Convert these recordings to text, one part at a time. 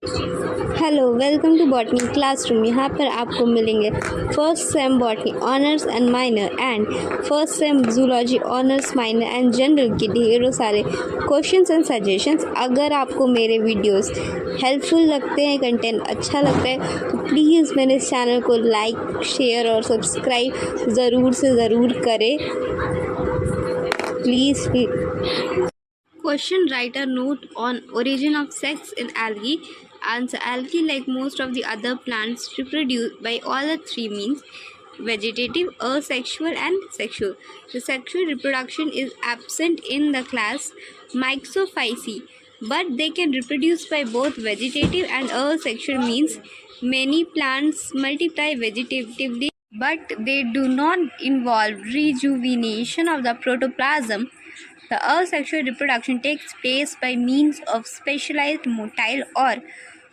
Hello welcome to botany classroom. यहाँ पर आपको मिलेंगे first sem botany honours and minor and first sem zoology honours minor and general के ढेरों सारे क्वेश्चंस एंड सजेशंस। अगर आपको मेरे वीडियोस हेल्पफुल लगते हैं, कंटेंट अच्छा लगता है, तो प्लीज़ मेरे इस चैनल को लाइक, शेयर और सब्सक्राइब ज़रूर से ज़रूर करें। Please Question: write a note on origin of sex in algae. Answer: algae, like most of the other plants, reproduce by all the three means: vegetative, asexual, and sexual. The sexual reproduction is absent in the class Myxophyceae, but they can reproduce by both vegetative and asexual means. Many plants multiply vegetatively, but they do not involve rejuvenation of the protoplasm. The asexual reproduction takes place by means of specialized motile or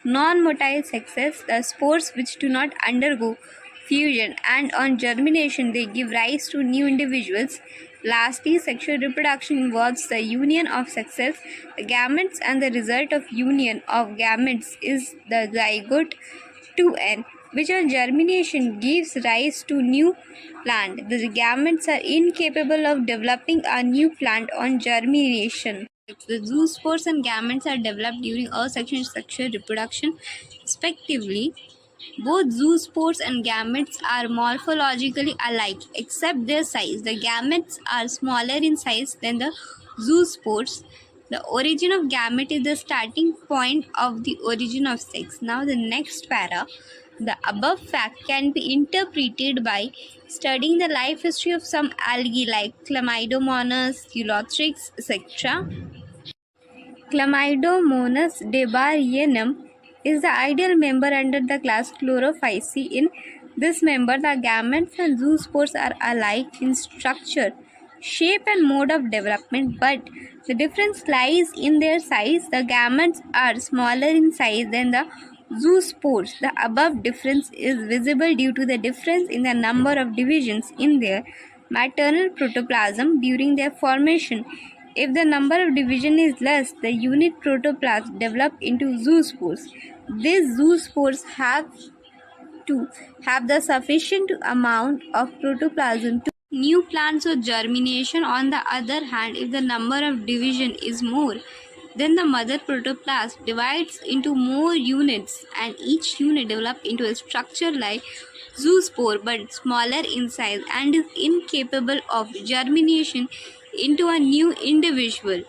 non-motile sexes, the spores which do not undergo fusion, and on germination they give rise to new individuals. Lastly, sexual reproduction involves the union of sexes, the gametes, and the result of union of gametes is the zygote 2n, which on germination gives rise to new plant. The gametes are incapable of developing a new plant on germination. The zoospores and gametes are developed during asexual sexual reproduction, respectively. Both zoospores and gametes are morphologically alike, except their size. The gametes are smaller in size than the zoospores. The origin of gamete is the starting point of the origin of sex. Now the next para. The above fact can be interpreted by studying the life history of some algae like Chlamydomonas, Eulothrix, etc. Chlamydomonas debarienum is the ideal member under the class Chlorophyceae. In this member, the gametes and zoospores are alike in structure, shape and mode of development, but the difference lies in their size. The gametes are smaller in size than the zoospores. The above difference is visible due to the difference in the number of divisions in their maternal protoplasm during their formation. If the number of division is less, the unit protoplasm develop into zoospores. These zoospores have to have the sufficient amount of protoplasm to new plants or germination. On the other hand, if the number of division is more, then the mother protoplasm divides into more units and each unit develops into a structure like zoospore but smaller in size and is incapable of germination into a new individual.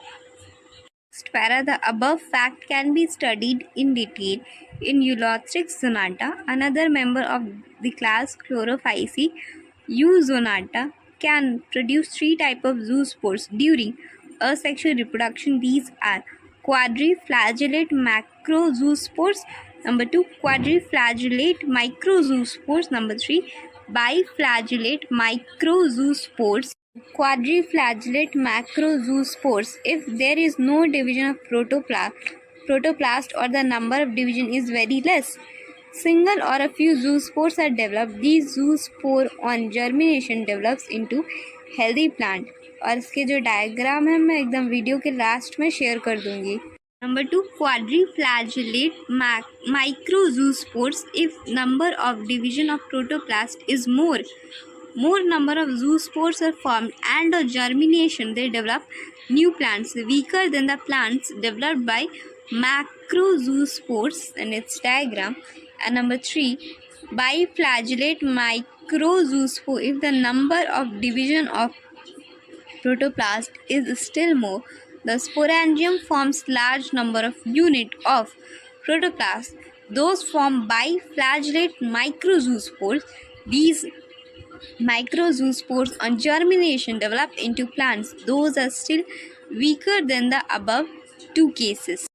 Next para, the above fact can be studied in detail in Eulothrix zonata, another member of the class Chlorophyceae. Zonata can produce three types of zoospores during asexual reproduction. These are quadriflagellate macrozoospores, number 2 quadriflagellate microzoospores, number 3 biflagellate microzoospores. Quadriflagellate macrozoospores, if there is no division of protoplast or the number of division is very less, single or a few zoospores are developed. These zoospore on germination develops into healthy plant. और इसके जो diagram है मैं एकदम video के last में share कर दूंगी. Number 2, quadriflagellate microzoospores, if number of division of protoplast is more number of zoospores are formed and on germination they develop new plants weaker than the plants developed by macrozoospores, and its diagram. And number 3, biflagellate microzoospore, if the number of division of protoplast is still more, the sporangium forms large number of unit of protoplast. Those form biflagellate microzoospores. These microzoospores on germination develop into plants. Those are still weaker than the above two cases.